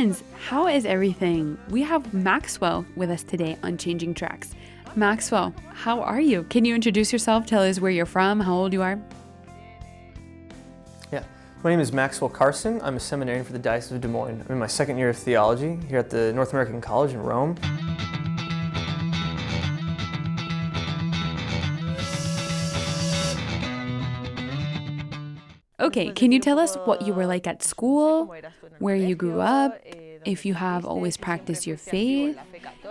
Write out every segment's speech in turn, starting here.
friends, how is everything? We have Maxwell with us today on Changing Tracks. Maxwell, how are you? Can you introduce yourself? Tell us where you're from, how old you are? Yeah, my name is Maxwell Carson. I'm a seminarian for the Diocese of Des Moines. I'm in my second year of theology here at the North American College in Rome. Okay, can you tell us what you were like at school, where you grew up, if you have always practiced your faith,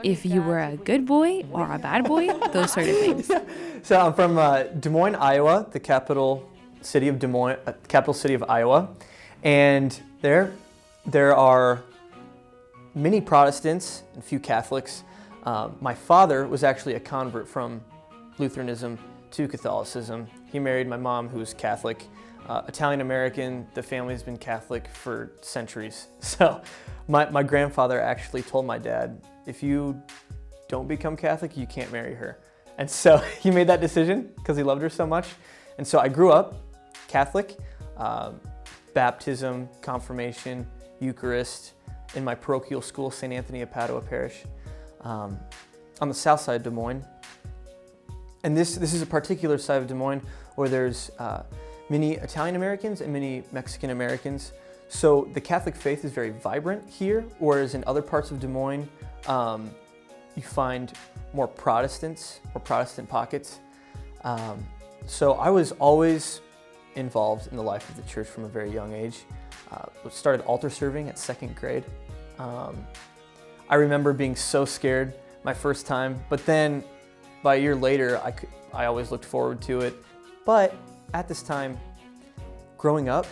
if you were a good boy or a bad boy, those sort of things? So I'm from Des Moines, Iowa, the capital city of Des Moines, capital city of Iowa, and there are many Protestants and few Catholics. My father was actually a convert from Lutheranism to Catholicism. He married my mom, who was Catholic. Italian-American, the family's been Catholic for centuries. So my grandfather actually told my dad, if you don't become Catholic, you can't marry her. And so he made that decision because he loved her so much. And so I grew up Catholic, baptism, confirmation, Eucharist, in my parochial school, St. Anthony of Padua Parish, on the south side of Des Moines. And this is a particular side of Des Moines where there's many Italian Americans and many Mexican Americans. So the Catholic faith is very vibrant here, whereas in other parts of Des Moines, you find more Protestants or Protestant pockets. So I was always involved in the life of the church from a very young age. Started altar serving at second grade. I remember being so scared my first time, but then by a year later, I always looked forward to it. But at this time, growing up,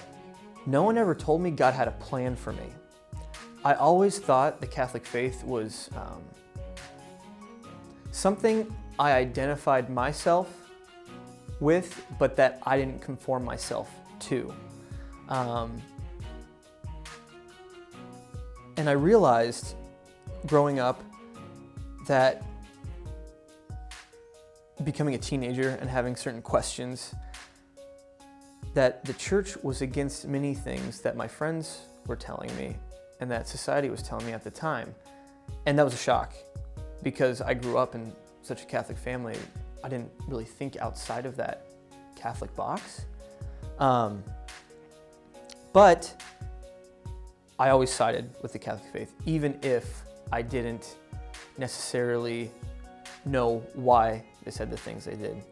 no one ever told me God had a plan for me. I always thought the Catholic faith was something I identified myself with, but that I didn't conform myself to. And I realized growing up that becoming a teenager and having certain questions, that the church was against many things that my friends were telling me and that society was telling me at the time. And that was a shock because I grew up in such a Catholic family. I didn't really think outside of that Catholic box. But I always sided with the Catholic faith, even if I didn't necessarily know why they said the things they did.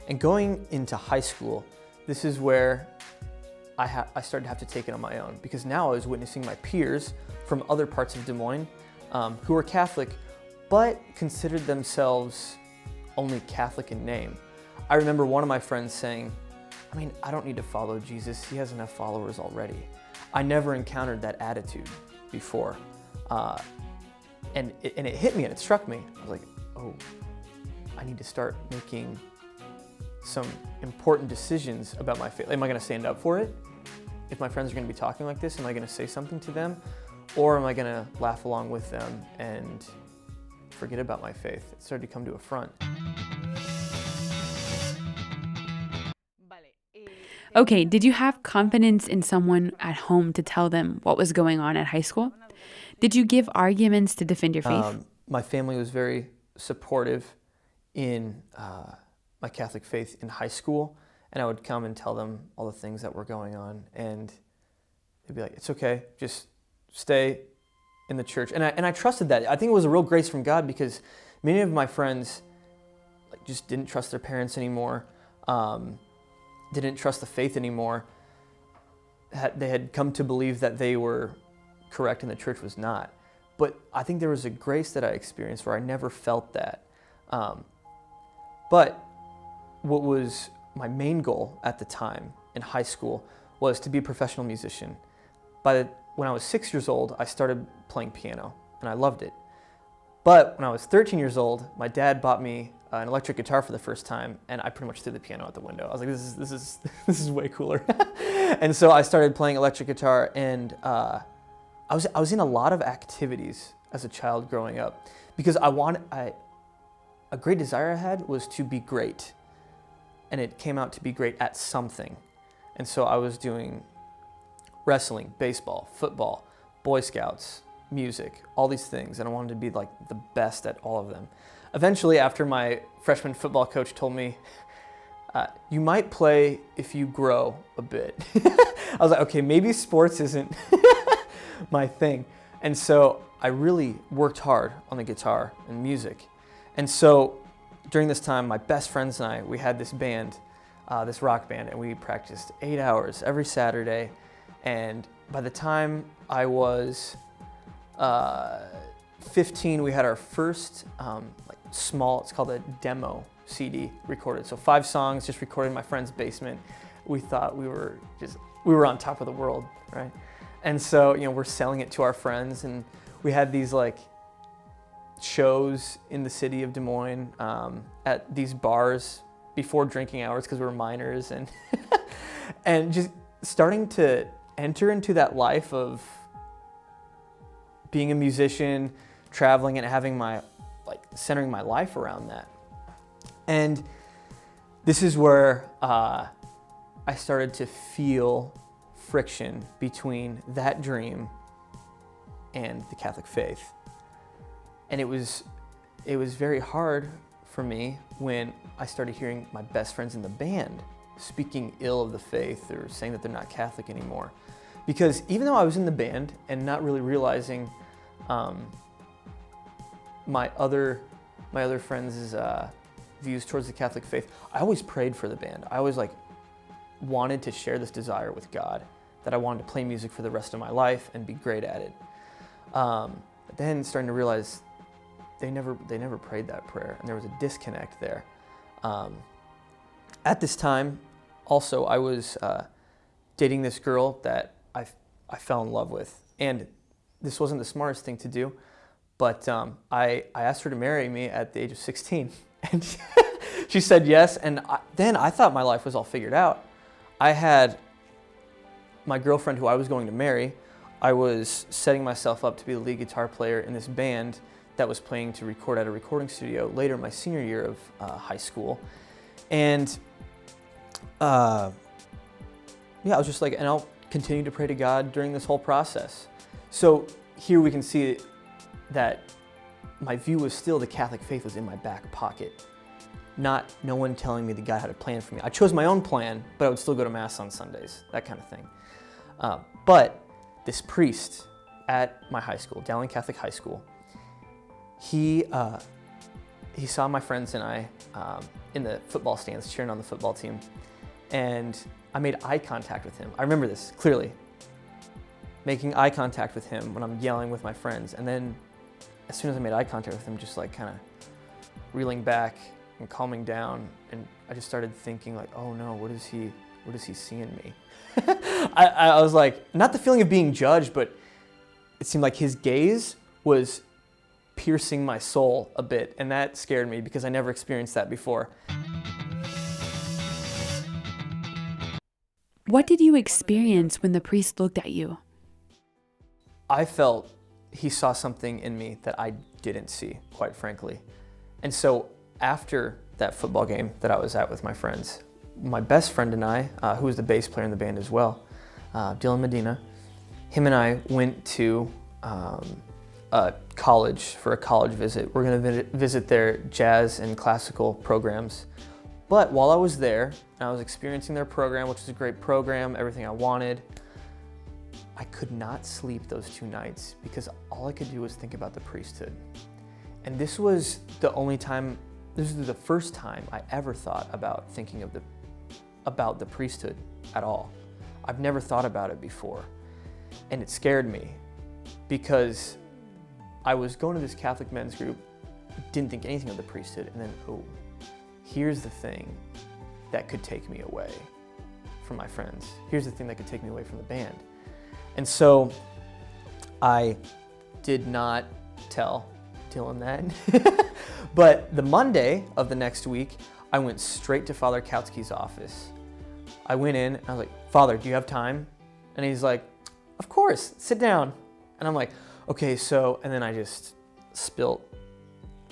And going into high school, this is where I started to have to take it on my own, because now I was witnessing my peers from other parts of Des Moines who were Catholic, but considered themselves only Catholic in name. I remember one of my friends saying, I don't need to follow Jesus. He has enough followers already. I never encountered that attitude before. And it hit me and it struck me. I was like, oh, I need to start making some important decisions about my faith. Am I going to stand up for it? If my friends are going to be talking like this, am I going to say something to them? Or am I going to laugh along with them and forget about my faith? It started to come to a front. Okay, did you have confidence in someone at home to tell them what was going on at high school? Did you give arguments to defend your faith? My family was very supportive in my Catholic faith in high school, and I would come and tell them all the things that were going on, and they'd be like, it's okay, just stay in the church. And I trusted that. I think it was a real grace from God, because many of my friends just didn't trust their parents anymore, didn't trust the faith anymore. They had come to believe that they were correct and the church was not. But I think there was a grace that I experienced where I never felt that. But what was my main goal at the time in high school was to be a professional musician. When I was 6 years old, I started playing piano, and I loved it. But when I was 13 years old, my dad bought me an electric guitar for the first time, and I pretty much threw the piano out the window. I was like, this is way cooler. And so I started playing electric guitar, and I was in a lot of activities as a child growing up, because a great desire I had was to be great, and it came out to be great at something. And so I was doing wrestling, baseball, football, Boy Scouts, music, all these things, and I wanted to be like the best at all of them. Eventually, after my freshman football coach told me, you might play if you grow a bit. I was like, okay, maybe sports isn't my thing. And so I really worked hard on the guitar and music. And so during this time, my best friends and I, we had this band, this rock band, and we practiced 8 hours every Saturday. And by the time I was 15, we had our first small, it's called a demo CD recorded. So 5 songs just recorded in my friend's basement. We thought we were on top of the world, right? And so, we're selling it to our friends, and we had these like shows in the city of Des Moines at these bars before drinking hours because we were minors, and and just starting to enter into that life of being a musician, traveling, and having centering my life around that. And this is where I started to feel friction between that dream and the Catholic faith. And it was very hard for me when I started hearing my best friends in the band speaking ill of the faith or saying that they're not Catholic anymore. Because even though I was in the band and not really realizing my other friends' views towards the Catholic faith, I always prayed for the band. I always wanted to share this desire with God, that I wanted to play music for the rest of my life and be great at it. But then starting to realize they never prayed that prayer, and there was a disconnect there. At this time, also, I was dating this girl that I fell in love with, and this wasn't the smartest thing to do, but I asked her to marry me at the age of 16, and she said yes, and then I thought my life was all figured out. I had my girlfriend who I was going to marry. I was setting myself up to be the lead guitar player in this band that was playing to record at a recording studio later my senior year of high school. And I was just like, and I'll continue to pray to God during this whole process. So here we can see that my view was still the Catholic faith was in my back pocket. No one telling me that God had a plan for me. I chose my own plan, but I would still go to Mass on Sundays, that kind of thing. But this priest at my high school, Dowling Catholic High School, he saw my friends and I in the football stands cheering on the football team, and I made eye contact with him. I remember this clearly, making eye contact with him when I'm yelling with my friends, and then as soon as I made eye contact with him, just kind of reeling back and calming down, and I just started thinking oh no, what does he see in me? I was like, not the feeling of being judged, but it seemed like his gaze was piercing my soul a bit, and that scared me because I never experienced that before. What did you experience when the priest looked at you? I felt he saw something in me that I didn't see, quite frankly. And so after that football game that I was at with my friends, my best friend and I, who was the bass player in the band as well, Dylan Medina, him and I went to a college for a college visit. We're going to visit their jazz and classical programs. But while I was there, and I was experiencing their program, which was a great program, everything I wanted, I could not sleep those 2 nights because all I could do was think about the priesthood. And this was the first time I ever thought about thinking about the priesthood at all. I've never thought about it before. And it scared me because I was going to this Catholic men's group, didn't think anything of the priesthood, and then, here's the thing that could take me away from my friends. Here's the thing that could take me away from the band. And so I did not tell Dylan that. But the Monday of the next week, I went straight to Father Kautsky's office. I went in and I was like, Father, do you have time? And he's like, of course, sit down. And I'm like, okay, so, and then I just spilt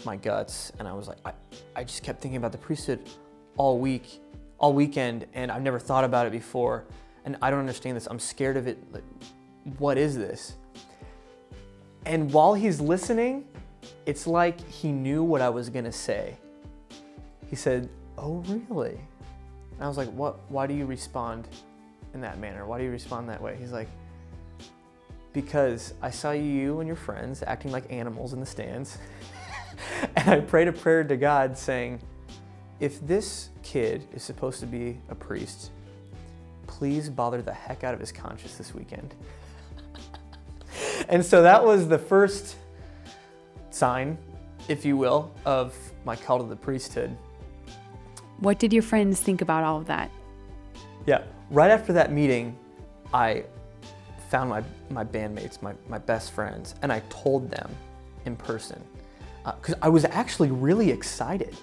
my guts, and I was like, I just kept thinking about the priesthood all weekend, and I've never thought about it before, and I don't understand this. I'm scared of it. Like, what is this? And while he's listening, it's like he knew what I was gonna say. He said, "Oh, really?" And I was like, "What? Why do you respond in that manner? Why do you respond that way?" He's like, "Because I saw you and your friends acting like animals in the stands." And I prayed a prayer to God saying, if this kid is supposed to be a priest, please bother the heck out of his conscience this weekend. And so that was the first sign, if you will, of my call to the priesthood. What did your friends think about all of that? Yeah, right after that meeting, I found my bandmates, my best friends, and I told them in person. Because I was actually really excited,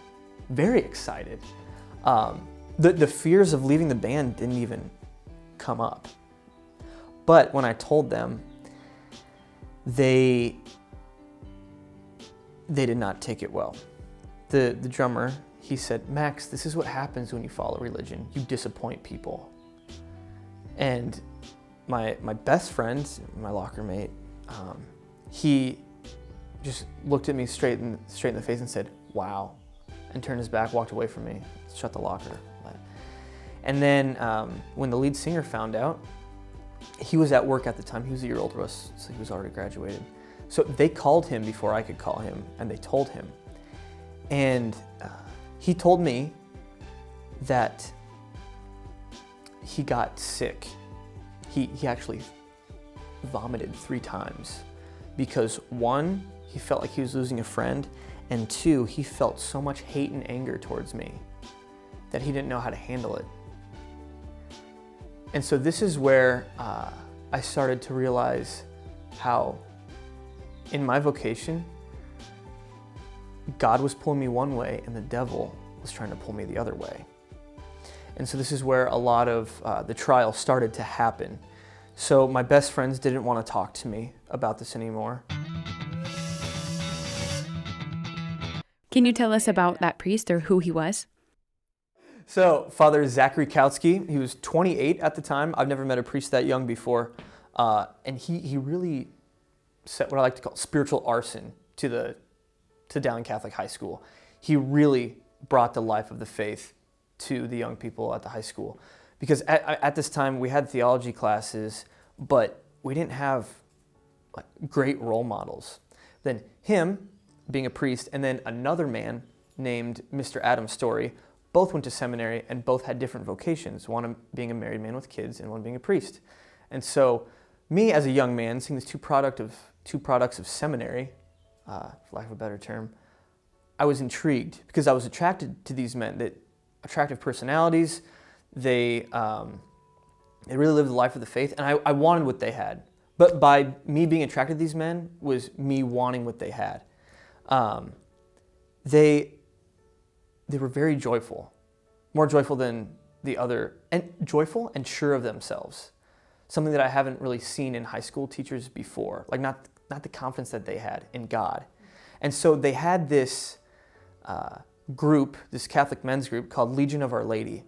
very excited. The fears of leaving the band didn't even come up. But when I told them, they did not take it well. The drummer, he said, "Max, this is what happens when you follow religion. You disappoint people." And my best friend, my locker mate, he just looked at me straight in the face and said, "Wow," and turned his back, walked away from me, shut the locker. And then when the lead singer found out, he was at work at the time. He was a year older than us, so he was already graduated. So they called him before I could call him, and they told him. And he told me that he got sick. He actually vomited 3 times because 1, he felt like he was losing a friend, and 2, he felt so much hate and anger towards me that he didn't know how to handle it. And so this is where I started to realize how in my vocation, God was pulling me one way and the devil was trying to pull me the other way. And so this is where a lot of the trial started to happen. So my best friends didn't want to talk to me about this anymore. Can you tell us about that priest or who he was? So Father Zachary Kautsky, he was 28 at the time. I've never met a priest that young before. And he really set what I like to call spiritual arson to Dowling Catholic High School. He really brought the life of the faith to the young people at the high school. Because at this time we had theology classes, but we didn't have like great role models. Then him being a priest, and then another man named Mr. Adam Story, both went to seminary and both had different vocations, one being a married man with kids and one being a priest. And so me as a young man, seeing these two products of seminary, for lack of a better term, I was intrigued because I was attracted to these men, that attractive personalities. They really lived the life of the faith, and I wanted what they had. But by me being attracted to these men was me wanting what they had. They were very joyful, more joyful than the other, and joyful and sure of themselves. Something that I haven't really seen in high school teachers before, like not the confidence that they had in God. And so they had this group, this Catholic men's group called Legion of Our Lady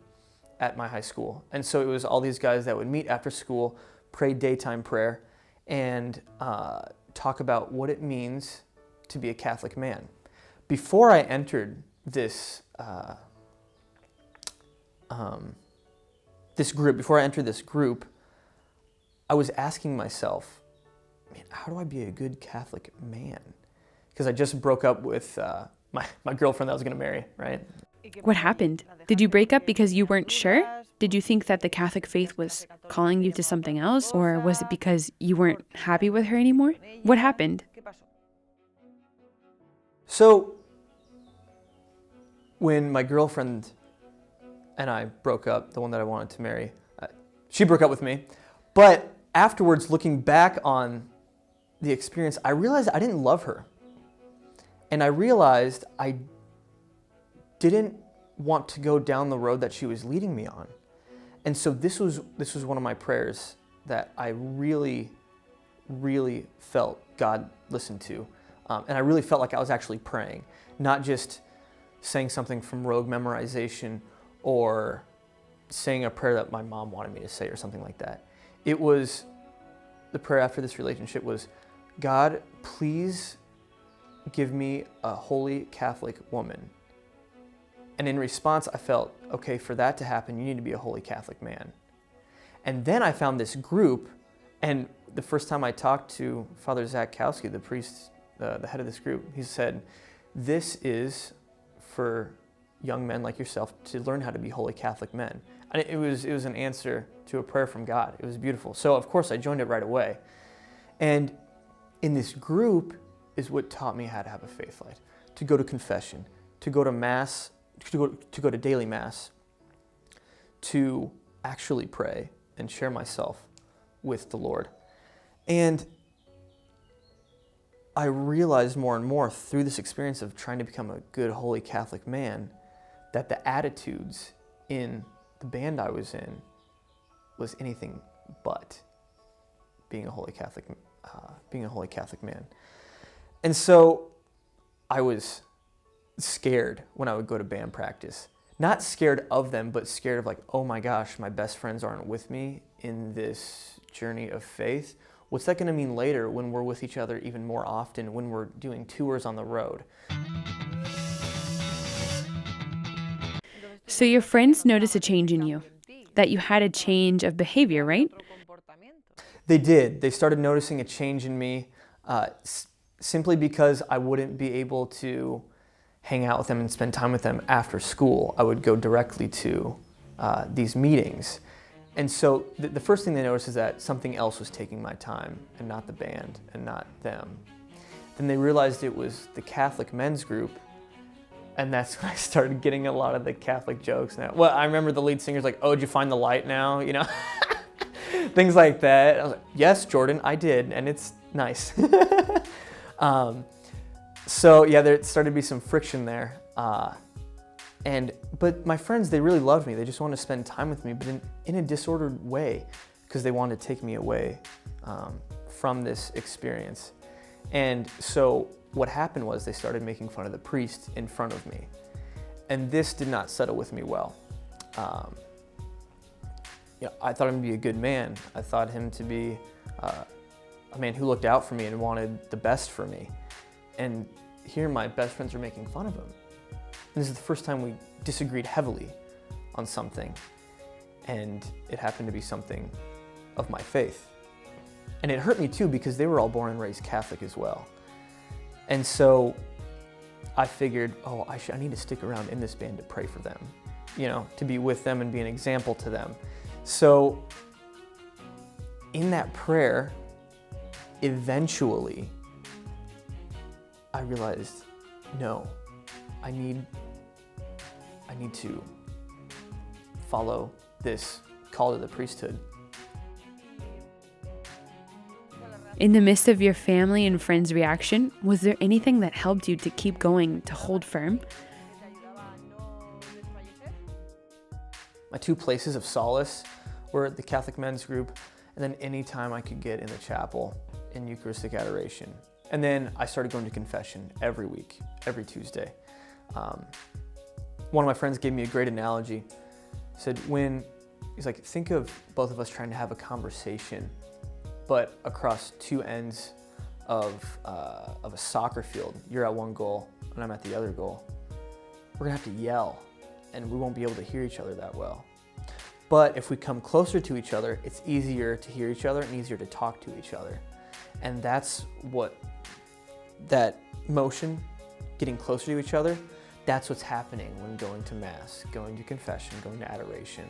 at my high school. And so it was all these guys that would meet after school, pray daytime prayer, and talk about what it means to be a Catholic man. Before I entered this group, I was asking myself, man, how do I be a good Catholic man? Because I just broke up with my girlfriend that I was going to marry, right? What happened? Did you break up because you weren't sure? Did you think that the Catholic faith was calling you to something else? Or was it because you weren't happy with her anymore? What happened? So, when my girlfriend and I broke up, the one that I wanted to marry, she broke up with me. But afterwards, looking back on the experience, I realized I didn't love her. And I realized I didn't want to go down the road that she was leading me on. And so this was one of my prayers that I really, really felt God listened to. And I really felt like I was actually praying, not just saying something from rogue memorization or saying a prayer that my mom wanted me to say or something like that. It was, the prayer after this relationship was, God, please give me a holy Catholic woman. And in response, I felt, okay, for that to happen, you need to be a holy Catholic man. And then I found this group, and the first time I talked to Father Zakowski, the priest, the head of this group, he said, this is for young men like yourself to learn how to be holy Catholic men. And it was an answer to a prayer from God. It was beautiful. So of course I joined it right away. And in this group is what taught me how to have a faith life, to go to confession, to go to Mass, to go to daily Mass, to actually pray and share myself with the Lord. And I realized more and more through this experience of trying to become a good, holy Catholic man that the attitudes in the band I was in was anything but being a holy Catholic man. And so I was scared when I would go to band practice. Not scared of them, but scared of like, oh my gosh, my best friends aren't with me in this journey of faith. What's that going to mean later when we're with each other even more often, when we're doing tours on the road? So your friends noticed a change in you, that you had a change of behavior, right? They did. They started noticing a change in me simply because I wouldn't be able to hang out with them and spend time with them after school. I would go directly to these meetings. And so the first thing they noticed is that something else was taking my time and not the band and not them. Then they realized it was the Catholic men's group, and that's when I started getting a lot of the Catholic jokes now. Well, I remember the lead singer's like, oh, did you find the light now? You know, things like that. I was like, yes, Jordan, I did, and it's nice. So yeah, there started to be some friction there. But my friends, they really loved me. They just wanted to spend time with me, but in a disordered way, because they wanted to take me away from this experience. And so what happened was they started making fun of the priest in front of me. And this did not settle with me well. I thought him to be a good man. I thought him to be a man who looked out for me and wanted the best for me. And here my best friends are making fun of him. And this is the first time we disagreed heavily on something. And it happened to be something of my faith. And it hurt me too, because they were all born and raised Catholic as well. And so I figured, I need to stick around in this band to pray for them, to be with them and be an example to them. So in that prayer, eventually, I realized, no, I need to follow this call to the priesthood. In the midst of your family and friends' reaction, was there anything that helped you to keep going, to hold firm? My two places of solace were the Catholic men's group, and then any time I could get in the chapel in Eucharistic adoration. And then I started going to confession every week, every Tuesday. One of my friends gave me a great analogy. He said, he's like, think of both of us trying to have a conversation, but across two ends of a soccer field. You're at one goal and I'm at the other goal. We're gonna have to yell and we won't be able to hear each other that well. But if we come closer to each other, it's easier to hear each other and easier to talk to each other. And that's what that motion, getting closer to each other, that's what's happening when going to Mass, going to confession, going to adoration.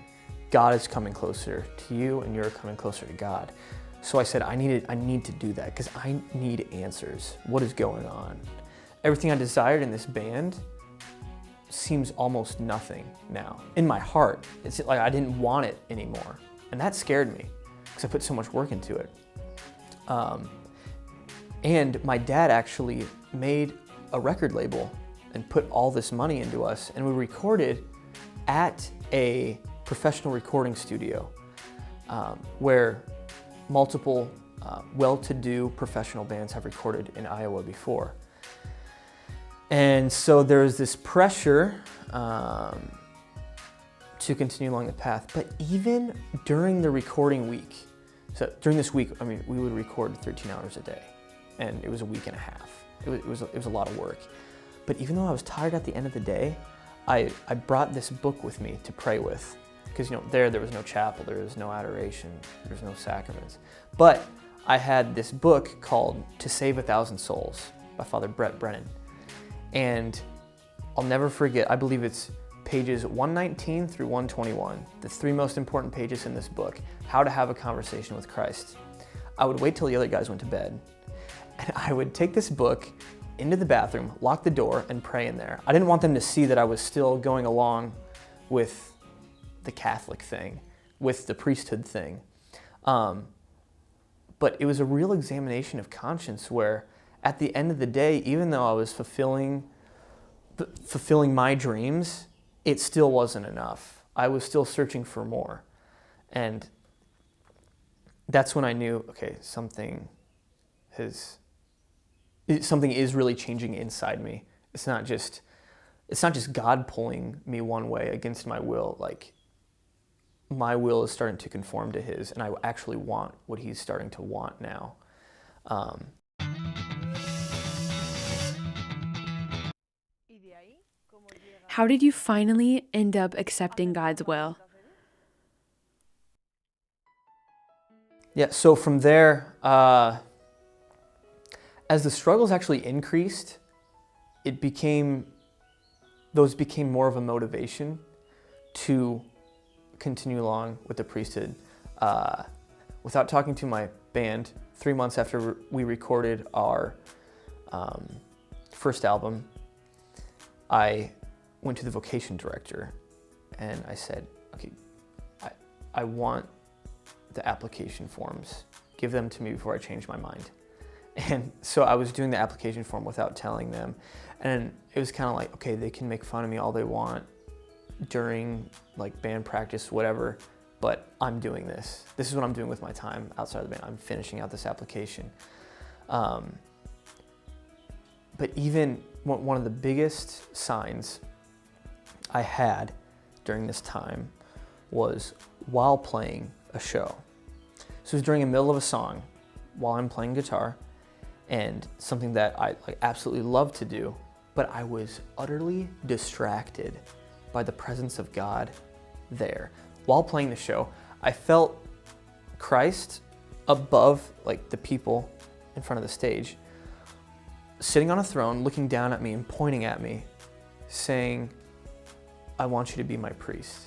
God is coming closer to you and you're coming closer to God. So I said, I need to do that because I need answers. What is going on? Everything I desired in this band seems almost nothing now. In my heart, it's like I didn't want it anymore. And that scared me because I put so much work into it. And my dad actually made a record label and put all this money into us, and we recorded at a professional recording studio where multiple well-to-do professional bands have recorded in Iowa before. And so there's this pressure to continue along the path. But even during the recording week, so during this week, we would record 13 hours a day. and it was a week and a half. It was a lot of work. But even though I was tired at the end of the day, I brought this book with me to pray with, because there was no chapel, there was no adoration, there was no sacraments. But I had this book called To Save 1,000 Souls by Father Brett Brennan. And I'll never forget, I believe it's pages 119 through 121, the 3 most important pages in this book, how to have a conversation with Christ. I would wait till the other guys went to bed, and I would take this book into the bathroom, lock the door, and pray in there. I didn't want them to see that I was still going along with the Catholic thing, with the priesthood thing. But it was a real examination of conscience where at the end of the day, even though I was fulfilling my dreams, it still wasn't enough. I was still searching for more. And that's when I knew, okay, something is really changing inside me. It's not just God pulling me one way against my will. Like, my will is starting to conform to His, and I actually want what He's starting to want now. How did you finally end up accepting God's will? Yeah, so from there, as the struggles actually increased, those became more of a motivation to continue along with the priesthood. Without talking to my band, 3 months after we recorded our first album, I went to the vocation director and I said, okay, I want the application forms. Give them to me before I change my mind. And so I was doing the application form without telling them. And it was kind of like, okay, they can make fun of me all they want during like band practice, whatever, but I'm doing this. This is what I'm doing with my time outside of the band. I'm finishing out this application. But even one of the biggest signs I had during this time was while playing a show. So it was during the middle of a song while I'm playing guitar, and something that I absolutely love to do, but I was utterly distracted by the presence of God there. While playing the show, I felt Christ above like the people in front of the stage, sitting on a throne, looking down at me and pointing at me, saying, I want you to be my priest.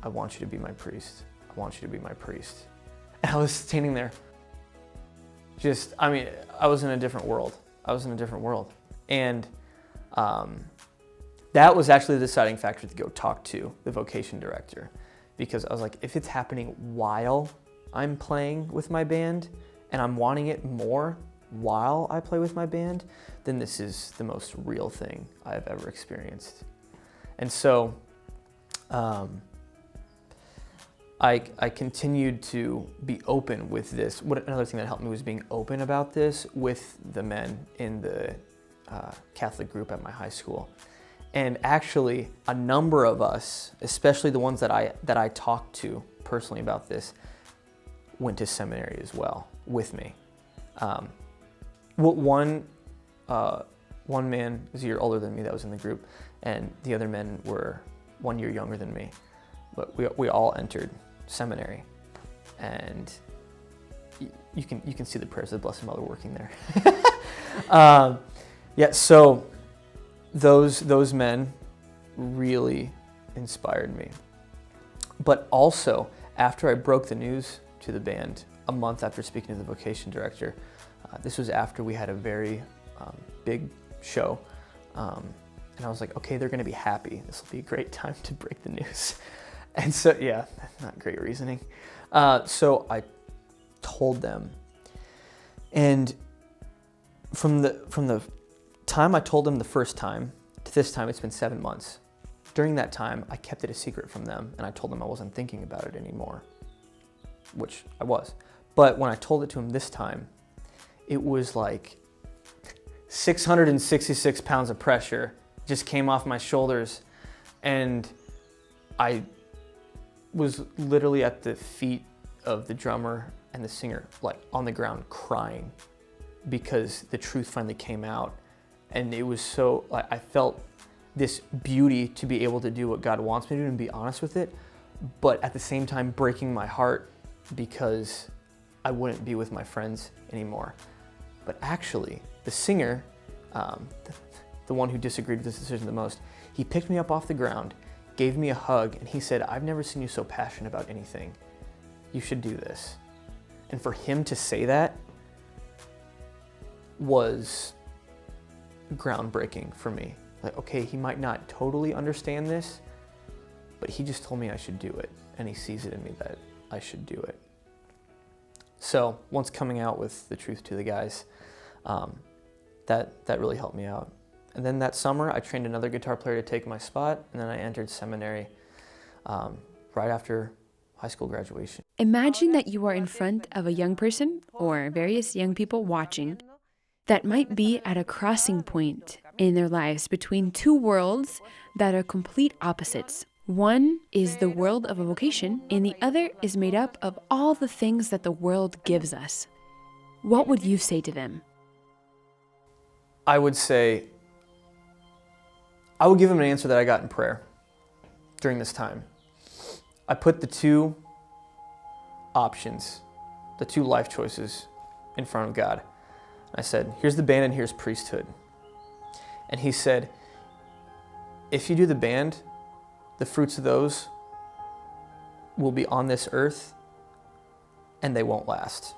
I want you to be my priest. I want you to be my priest. And I was standing there, I was in a different world. And that was actually the deciding factor to go talk to the vocation director, because I was like, if it's happening while I'm playing with my band and I'm wanting it more while I play with my band, then this is the most real thing I've ever experienced. And so I continued to be open with this. Another thing that helped me was being open about this with the men in the Catholic group at my high school. And actually, a number of us, especially the ones that I talked to personally about this, went to seminary as well with me. One man was a year older than me that was in the group, and the other men were 1 year younger than me. But we all entered seminary, and you can see the prayers of the Blessed Mother working there. So those men really inspired me. But also, after I broke the news to the band, a month after speaking to the vocation director, this was after we had a very big show, and I was like, okay, they're gonna be happy. This will be a great time to break the news. And so, yeah, not great reasoning. So I told them, and from the time I told them the first time to this time, it's been 7 months. During that time, I kept it a secret from them, and I told them I wasn't thinking about it anymore, which I was. But when I told it to them this time, it was like 666 pounds of pressure just came off my shoulders, and I was literally at the feet of the drummer and the singer, like on the ground crying because the truth finally came out. And it was so, I felt this beauty to be able to do what God wants me to do and be honest with it, but at the same time breaking my heart because I wouldn't be with my friends anymore. But actually, the singer, the one who disagreed with this decision the most, he picked me up off the ground, gave me a hug, and he said, "I've never seen you so passionate about anything. You should do this." And for him to say that was groundbreaking for me. Like, okay, he might not totally understand this, but he just told me I should do it, and he sees it in me that I should do it. So once coming out with the truth to the guys, that really helped me out. And then that summer, I trained another guitar player to take my spot, and then I entered seminary right after high school graduation. Imagine that you are in front of a young person or various young people watching that might be at a crossing point in their lives between two worlds that are complete opposites. One is the world of a vocation, and the other is made up of all the things that the world gives us. What would you say to them? I would say, I would give them an answer that I got in prayer during this time. I put the two options, the two life choices in front of God. I said, here's the band and here's priesthood. And he said, if you do the band, the fruits of those will be on this earth and they won't last.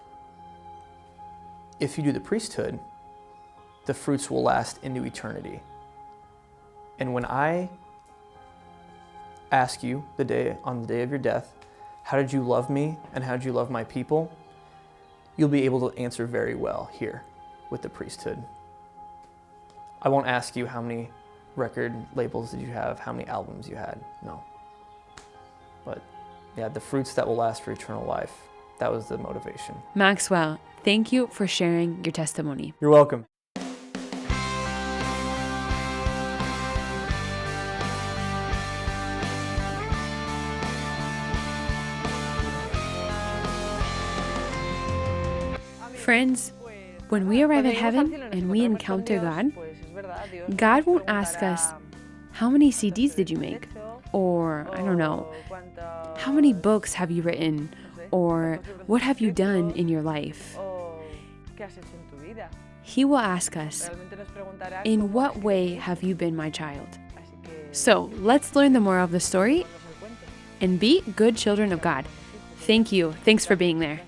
If you do the priesthood, the fruits will last into eternity. And when I ask you on the day of your death, how did you love me and how did you love my people? You'll be able to answer very well here with the priesthood. I won't ask you how many record labels did you have, how many albums you had, no. But yeah, the fruits that will last for eternal life, that was the motivation. Maxwell, thank you for sharing your testimony. You're welcome. Friends, when we arrive at heaven and we encounter God, God won't ask us, how many CDs did you make? Or, I don't know, how many books have you written? Or, what have you done in your life? He will ask us, in what way have you been my child? So, let's learn the moral of the story and be good children of God. Thank you. Thanks for being there.